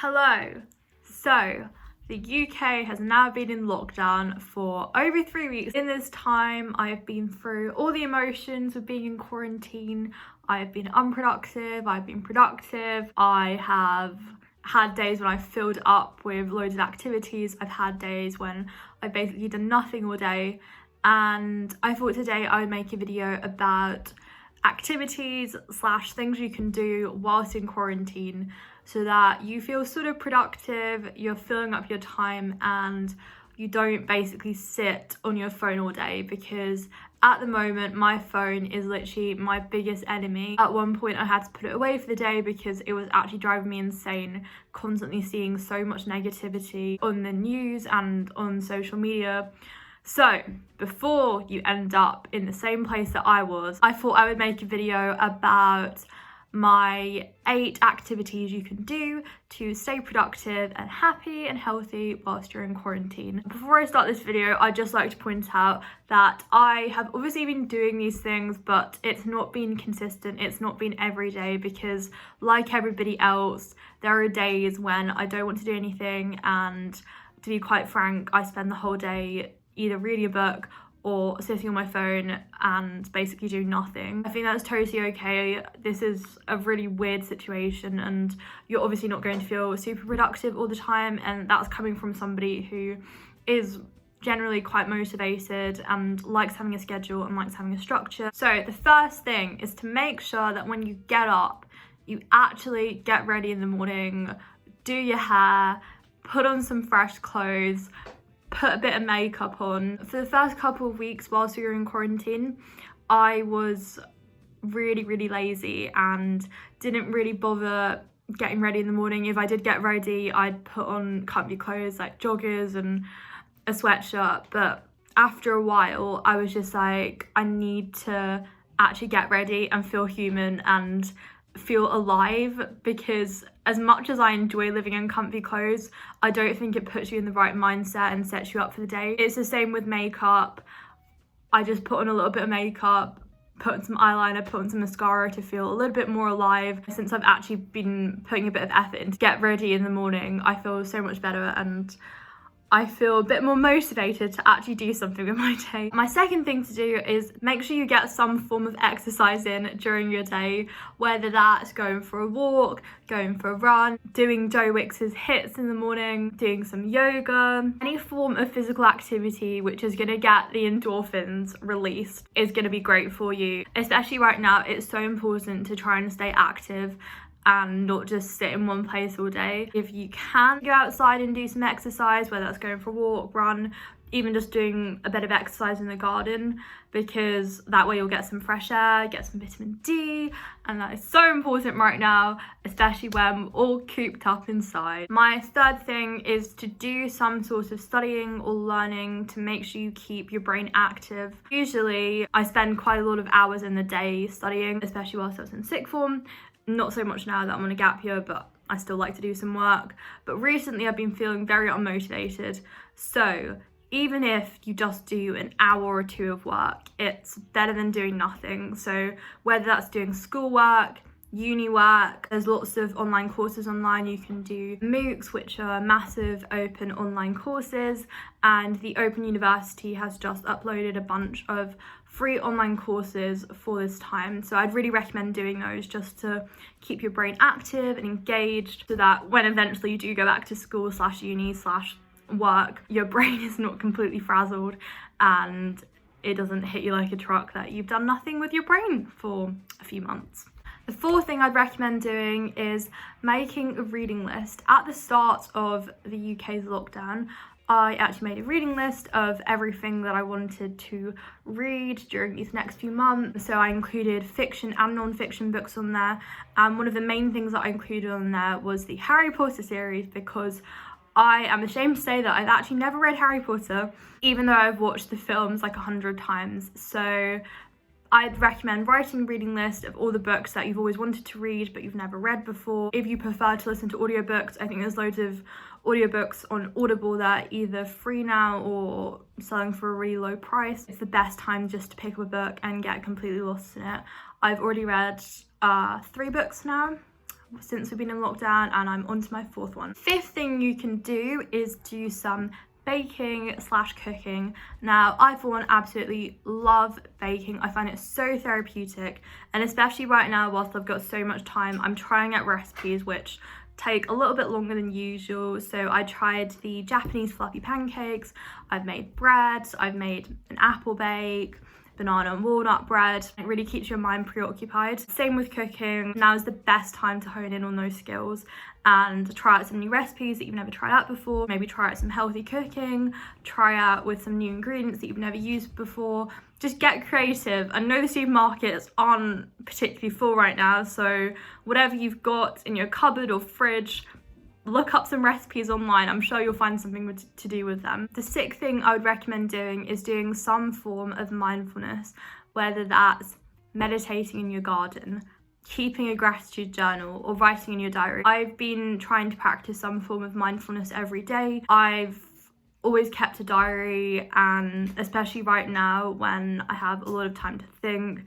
Hello. So, the UK has now been in lockdown for over 3 weeks. In this time, I have been through all the emotions of being in quarantine. I have been unproductive, I've been productive, I have had days when I've filled up with loads of activities. I've had days when I've basically done nothing all day. And I thought today I would make a video about activities / things you can do whilst in quarantine so that you feel sort of productive, you're filling up your time and you don't basically sit on your phone all day, because at the moment my phone is literally my biggest enemy. At one point I had to put it away for the day because it was actually driving me insane, constantly seeing so much negativity on the news and on social media. So before you end up in the same place that I was, I thought I would make a video about my 8 activities you can do to stay productive and happy and healthy whilst you're in quarantine. Before I start this video, I'd just like to point out that I have obviously been doing these things, but it's not been consistent, it's not been every day, because like everybody else, there are days when I don't want to do anything, and to be quite frank, I spend the whole day either reading a book or sitting on my phone and basically doing nothing. I think that's totally okay. This is a really weird situation and you're obviously not going to feel super productive all the time, and that's coming from somebody who is generally quite motivated and likes having a schedule and likes having a structure. So the first thing is to make sure that when you get up, you actually get ready in the morning, do your hair, put on some fresh clothes, put a bit of makeup on. For the first couple of weeks whilst we were in quarantine, I was really lazy and didn't really bother getting ready in the morning. If I did get ready, I'd put on comfy clothes like joggers and a sweatshirt. But after a while, I was just like, I need to actually get ready and feel human and feel alive, because as much as I enjoy living in comfy clothes, I don't think it puts you in the right mindset and sets you up for the day. It's the same with makeup. I just put on a little bit of makeup, put on some eyeliner, put on some mascara to feel a little bit more alive. Since I've actually been putting a bit of effort in to get ready in the morning, I feel so much better and I feel a bit more motivated to actually do something with my day. My second thing to do is make sure you get some form of exercise in during your day, whether that's going for a walk, going for a run, doing Joe Wicks's hits in the morning, doing some yoga. Any form of physical activity which is going to get the endorphins released is going to be great for you. Especially right now, it's so important to try and stay active and not just sit in one place all day. If you can go outside and do some exercise, whether that's going for a walk, run, even just doing a bit of exercise in the garden, because that way you'll get some fresh air, get some vitamin D, and that is so important right now, especially when we're all cooped up inside. My third thing is to do some sort of studying or learning to make sure you keep your brain active. Usually I spend quite a lot of hours in the day studying, especially whilst I was in sixth form. Not so much now that I'm on a gap year, but I still like to do some work. But recently I've been feeling very unmotivated. So even if you just do an hour or 2 of work, it's better than doing nothing. So whether that's doing schoolwork, uni work, there's lots of online courses online. You can do MOOCs, which are massive open online courses, and the Open University has just uploaded a bunch of free online courses for this time. So I'd really recommend doing those just to keep your brain active and engaged, so that when eventually you do go back to school / uni / work, your brain is not completely frazzled and it doesn't hit you like a truck that you've done nothing with your brain for a few months. The fourth thing I'd recommend doing is making a reading list. At the start of the UK's lockdown, I actually made a reading list of everything that I wanted to read during these next few months. So I included fiction and non-fiction books on there. And one of the main things that I included on there was the Harry Potter series, because I am ashamed to say that I've actually never read Harry Potter, even though I've watched the films like 100 times. So I'd recommend writing a reading list of all the books that you've always wanted to read but you've never read before. If you prefer to listen to audiobooks, I think there's loads of audiobooks on Audible that are either free now or selling for a really low price. It's the best time just to pick up a book and get completely lost in it. I've already read 3 books now, since we've been in lockdown, and I'm on to my 4th one. 5th thing you can do is do some baking / cooking. Now, I for one absolutely love baking. I find it so therapeutic, and especially right now whilst I've got so much time, I'm trying out recipes which take a little bit longer than usual. So I tried the Japanese fluffy pancakes, I've made bread, I've made an apple bake, banana and walnut bread. It really keeps your mind preoccupied. Same with cooking. Now is the best time to hone in on those skills and try out some new recipes that you've never tried out before. Maybe try out some healthy cooking, try out with some new ingredients that you've never used before. Just get creative. I know the supermarkets aren't particularly full right now, so whatever you've got in your cupboard or fridge, look up some recipes online. I'm sure you'll find something to do with them. The 6th thing I would recommend doing is doing some form of mindfulness, whether that's meditating in your garden, keeping a gratitude journal, or writing in your diary. I've been trying to practice some form of mindfulness every day. I've always kept a diary, and especially right now when I have a lot of time to think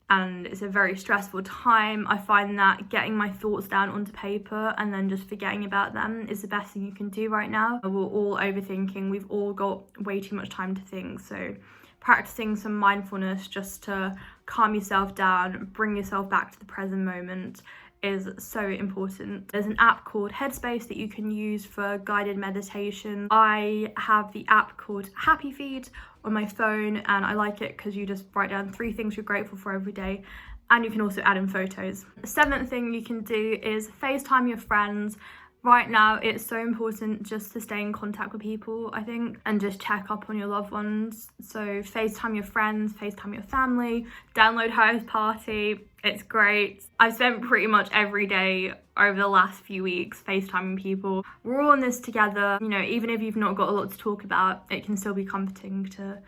and it's a very stressful time, I find that getting my thoughts down onto paper and then just forgetting about them is the best thing you can do right now. We're all overthinking, we've all got way too much time to think, so practicing some mindfulness just to calm yourself down, bring yourself back to the present moment is so important. There's an app called Headspace that you can use for guided meditation. I have the app called Happy Feed on my phone, and I like it because you just write down 3 things you're grateful for every day, and you can also add in photos. The 7th thing you can do is FaceTime your friends. Right now, it's so important just to stay in contact with people, I think, and just check up on your loved ones. So FaceTime your friends, FaceTime your family, download House Party. It's great. I've spent pretty much every day over the last few weeks FaceTiming people. We're all in this together. You know, even if you've not got a lot to talk about, it can still be comforting to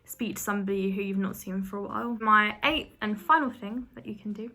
speak to somebody who you've not seen for a while. My 8th and final thing that you can do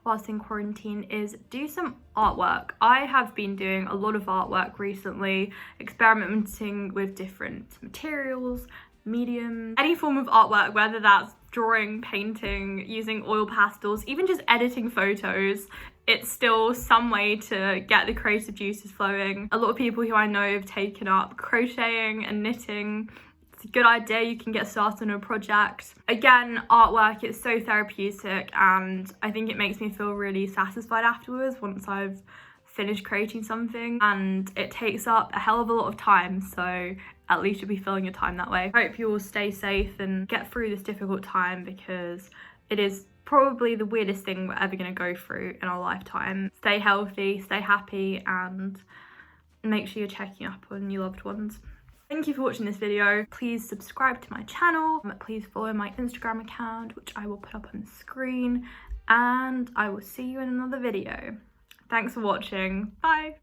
whilst in quarantine is do some artwork. I have been doing a lot of artwork recently, experimenting with different materials, mediums, any form of artwork, whether that's drawing, painting, using oil pastels, even just editing photos. It's still some way to get the creative juices flowing. A lot of people who I know have taken up crocheting and knitting. It's a good idea. You can get started on a project. Again, artwork is so therapeutic, and I think it makes me feel really satisfied afterwards once I've finished creating something, and it takes up a hell of a lot of time, so at least you'll be filling your time that way. I hope you all stay safe and get through this difficult time, because it is probably the weirdest thing we're ever going to go through in our lifetime. Stay healthy, stay happy, and make sure you're checking up on your loved ones. Thank you for watching this video. Please subscribe to my channel. Please follow my Instagram account, which I will put up on the screen. And I will see you in another video. Thanks for watching. Bye.